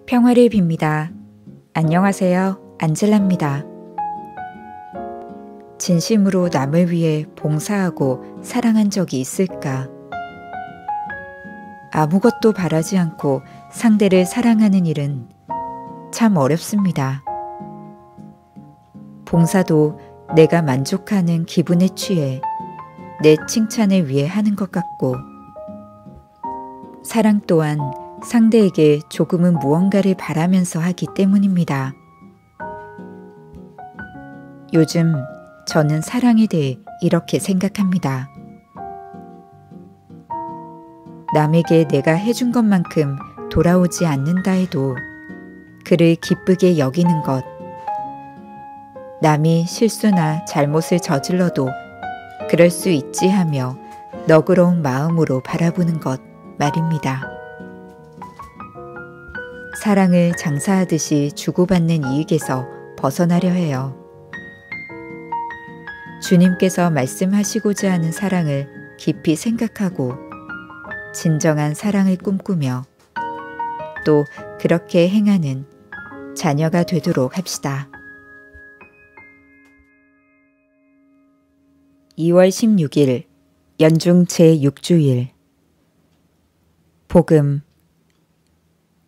평화를 빕니다. 안녕하세요. 안젤라입니다. 진심으로 남을 위해 봉사하고 사랑한 적이 있을까? 아무것도 바라지 않고 상대를 사랑하는 일은 참 어렵습니다. 봉사도 내가 만족하는 기분에 취해 내 칭찬을 위해 하는 것 같고, 사랑 또한 상대에게 조금은 무언가를 바라면서 하기 때문입니다. 요즘 저는 사랑에 대해 이렇게 생각합니다. 남에게 내가 해준 것만큼 돌아오지 않는다 해도 그를 기쁘게 여기는 것, 남이 실수나 잘못을 저질러도 그럴 수 있지 하며 너그러운 마음으로 바라보는 것 말입니다. 사랑을 장사하듯이 주고받는 이익에서 벗어나려 해요. 주님께서 말씀하시고자 하는 사랑을 깊이 생각하고 진정한 사랑을 꿈꾸며 또 그렇게 행하는 자녀가 되도록 합시다. 2월 16일 연중 제6주일 복음.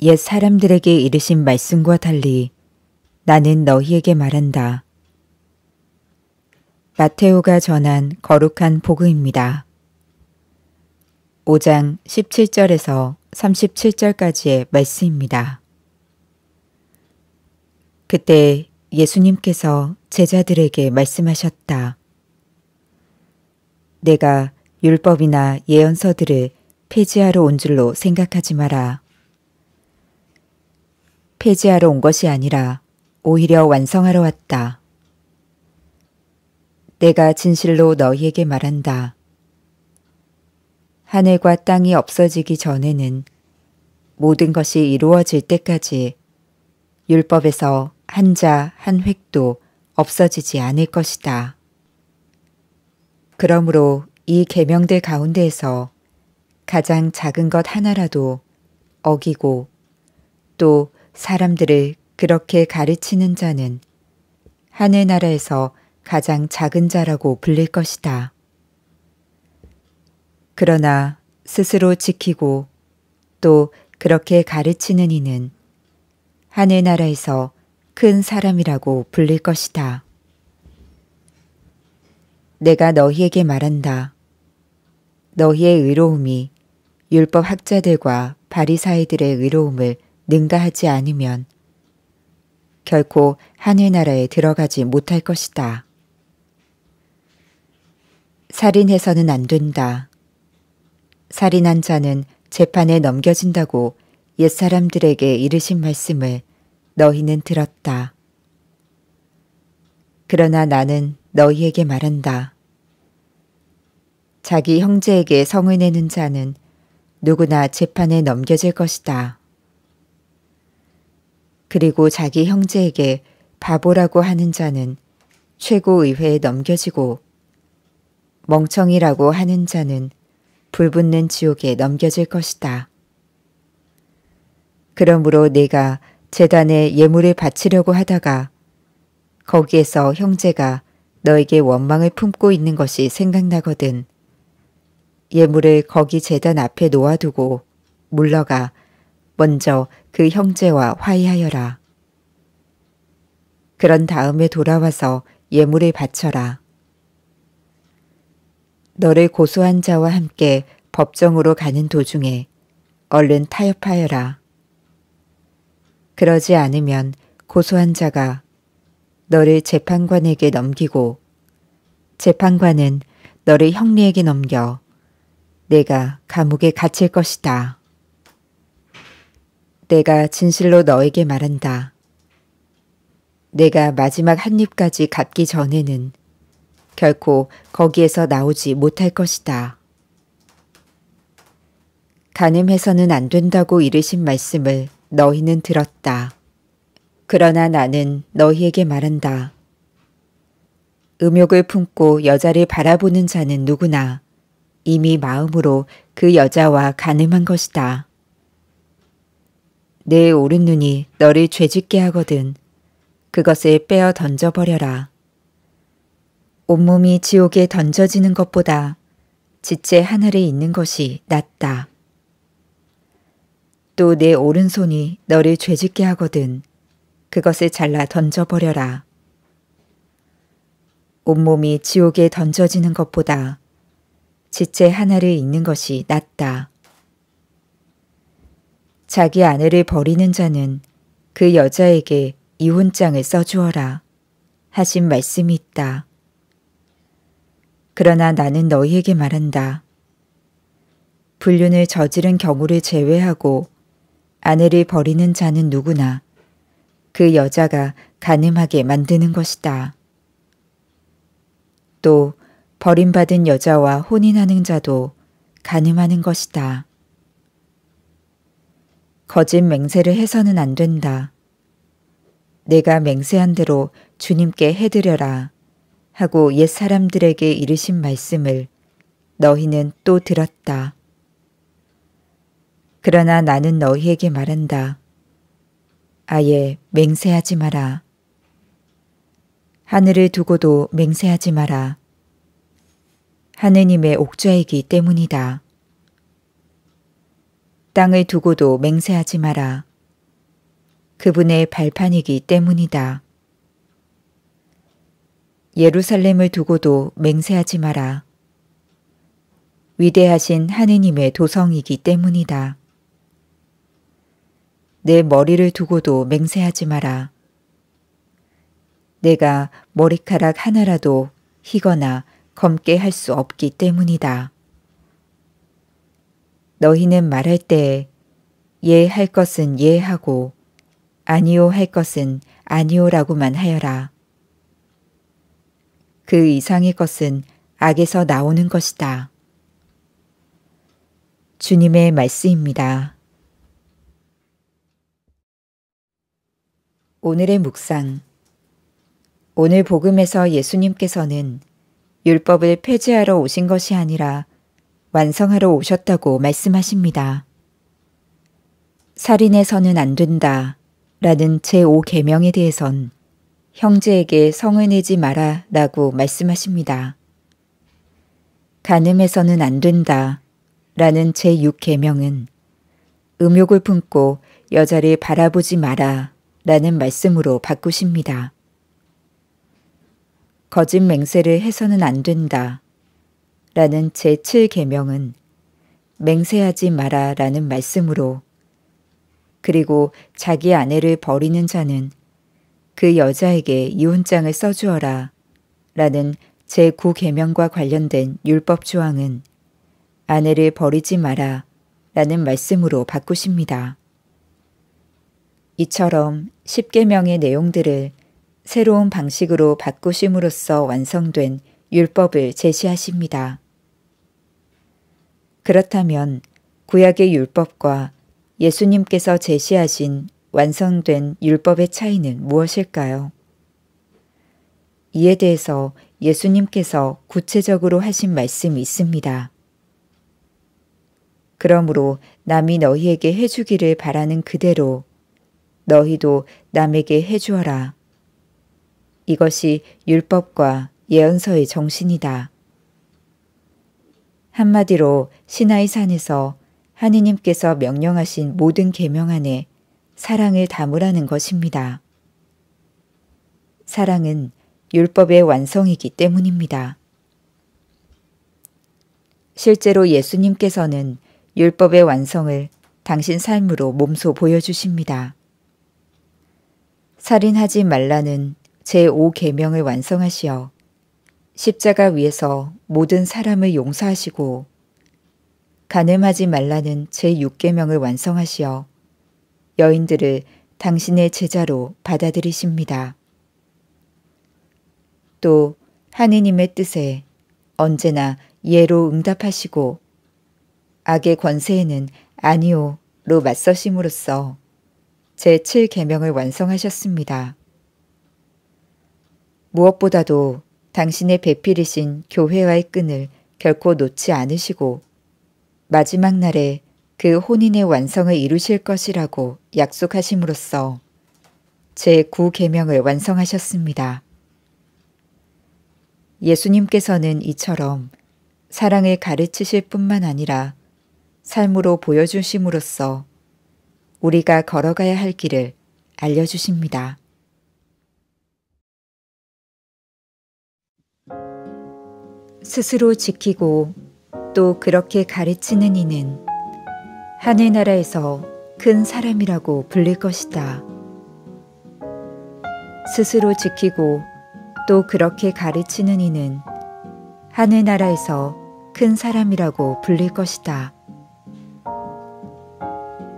옛 사람들에게 이르신 말씀과 달리 나는 너희에게 말한다. 마테오가 전한 거룩한 복음입니다. 5장 17절에서 37절까지의 말씀입니다. 그때 예수님께서 제자들에게 말씀하셨다. 내가 율법이나 예언서들을 폐지하러 온 줄로 생각하지 마라. 폐지하러 온 것이 아니라 오히려 완성하러 왔다. 내가 진실로 너희에게 말한다. 하늘과 땅이 없어지기 전에는 모든 것이 이루어질 때까지 율법에서 한 자 한 획도 없어지지 않을 것이다. 그러므로 이 계명들 가운데에서 가장 작은 것 하나라도 어기고 또 사람들을 그렇게 가르치는 자는 하늘나라에서 가장 작은 자라고 불릴 것이다. 그러나 스스로 지키고 또 그렇게 가르치는 이는 하늘나라에서 큰 사람이라고 불릴 것이다. 내가 너희에게 말한다. 너희의 의로움이 율법 학자들과 바리사이들의 의로움을 능가하지 않으면 결코 하늘나라에 들어가지 못할 것이다. 살인해서는 안 된다. 살인한 자는 재판에 넘겨진다고 옛사람들에게 이르신 말씀을 너희는 들었다. 그러나 나는 너희에게 말한다. 자기 형제에게 성을 내는 자는 누구나 재판에 넘겨질 것이다. 그리고 자기 형제에게 바보라고 하는 자는 최고의회에 넘겨지고 멍청이라고 하는 자는 불붙는 지옥에 넘겨질 것이다. 그러므로 내가 제단에 예물을 바치려고 하다가 거기에서 형제가 너에게 원망을 품고 있는 것이 생각나거든 예물을 거기 제단 앞에 놓아두고 물러가 먼저 그 형제와 화해하여라. 그런 다음에 돌아와서 예물을 바쳐라. 너를 고소한 자와 함께 법정으로 가는 도중에 얼른 타협하여라. 그러지 않으면 고소한 자가 너를 재판관에게 넘기고 재판관은 너를 형리에게 넘겨 내가 감옥에 갇힐 것이다. 내가 진실로 너에게 말한다. 내가 마지막 한 입까지 갚기 전에는 결코 거기에서 나오지 못할 것이다. 간음해서는 안 된다고 이르신 말씀을 너희는 들었다. 그러나 나는 너희에게 말한다. 음욕을 품고 여자를 바라보는 자는 누구나 이미 마음으로 그 여자와 간음한 것이다. 내 오른눈이 너를 죄짓게 하거든 그것을 빼어 던져버려라. 온몸이 지옥에 던져지는 것보다 지체 하늘에 있는 것이 낫다. 또 내 오른손이 너를 죄짓게 하거든 그것을 잘라 던져버려라. 온몸이 지옥에 던져지는 것보다 지체 하나를 잃는 것이 낫다. 자기 아내를 버리는 자는 그 여자에게 이혼장을 써주어라 하신 말씀이 있다. 그러나 나는 너희에게 말한다. 불륜을 저지른 경우를 제외하고 아내를 버리는 자는 누구나 그 여자가 간음하게 만드는 것이다. 또 버림받은 여자와 혼인하는 자도 간음하는 것이다. 거짓 맹세를 해서는 안 된다. 내가 맹세한 대로 주님께 해드려라 하고 옛 사람들에게 이르신 말씀을 너희는 또 들었다. 그러나 나는 너희에게 말한다. 아예 맹세하지 마라. 하늘을 두고도 맹세하지 마라. 하느님의 옥좌이기 때문이다. 땅을 두고도 맹세하지 마라. 그분의 발판이기 때문이다. 예루살렘을 두고도 맹세하지 마라. 위대하신 하느님의 도성이기 때문이다. 내 머리를 두고도 맹세하지 마라. 내가 머리카락 하나라도 희거나 검게 할 수 없기 때문이다. 너희는 말할 때에 예 할 것은 예 하고 아니요 할 것은 아니요라고만 하여라. 그 이상의 것은 악에서 나오는 것이다. 주님의 말씀입니다. 오늘의 묵상. 오늘 복음에서 예수님께서는 율법을 폐지하러 오신 것이 아니라 완성하러 오셨다고 말씀하십니다. 살인해서는 안 된다 라는 제5계명에 대해선 형제에게 성을 내지 마라 라고 말씀하십니다. 간음해서는 안 된다 라는 제6계명은 음욕을 품고 여자를 바라보지 마라 라는 말씀으로 바꾸십니다. 거짓 맹세를 해서는 안 된다 라는 제7계명은 맹세하지 마라 라는 말씀으로 그리고 자기 아내를 버리는 자는 그 여자에게 이혼장을 써주어라 라는 제9계명과 관련된 율법 조항은 아내를 버리지 마라 라는 말씀으로 바꾸십니다. 이처럼 10계명의 내용들을 새로운 방식으로 바꾸심으로써 완성된 율법을 제시하십니다. 그렇다면 구약의 율법과 예수님께서 제시하신 완성된 율법의 차이는 무엇일까요? 이에 대해서 예수님께서 구체적으로 하신 말씀이 있습니다. 그러므로 남이 너희에게 해주기를 바라는 그대로 너희도 남에게 해주어라. 이것이 율법과 예언서의 정신이다. 한마디로 시나이 산에서 하느님께서 명령하신 모든 계명 안에 사랑을 담으라는 것입니다. 사랑은 율법의 완성이기 때문입니다. 실제로 예수님께서는 율법의 완성을 당신 삶으로 몸소 보여주십니다. 살인하지 말라는 제5계명을 완성하시어 십자가 위에서 모든 사람을 용서하시고 간음하지 말라는 제6계명을 완성하시어 여인들을 당신의 제자로 받아들이십니다. 또 하느님의 뜻에 언제나 예로 응답하시고 악의 권세에는 아니오로 맞서심으로써 제7계명을 완성하셨습니다. 무엇보다도 당신의 배필이신 교회와의 끈을 결코 놓지 않으시고 마지막 날에 그 혼인의 완성을 이루실 것이라고 약속하심으로써 제 9계명을 완성하셨습니다. 예수님께서는 이처럼 사랑을 가르치실 뿐만 아니라 삶으로 보여주심으로써 우리가 걸어가야 할 길을 알려주십니다. 스스로 지키고 또 그렇게 가르치는 이는 하늘나라에서 큰 사람이라고 불릴 것이다. 스스로 지키고 또 그렇게 가르치는 이는 하늘나라에서 큰 사람이라고 불릴 것이다.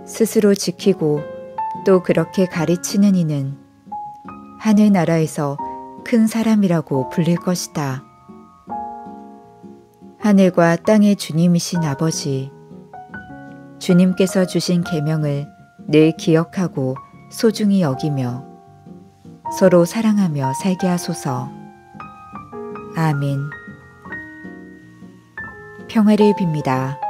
스스로 지키고 또 그렇게 가르치는 이는 하늘나라에서 큰 사람이라고 불릴 것이다. 하늘과 땅의 주님이신 아버지, 주님께서 주신 계명을 늘 기억하고 소중히 여기며 서로 사랑하며 살게 하소서. 아멘. 평화를 빕니다.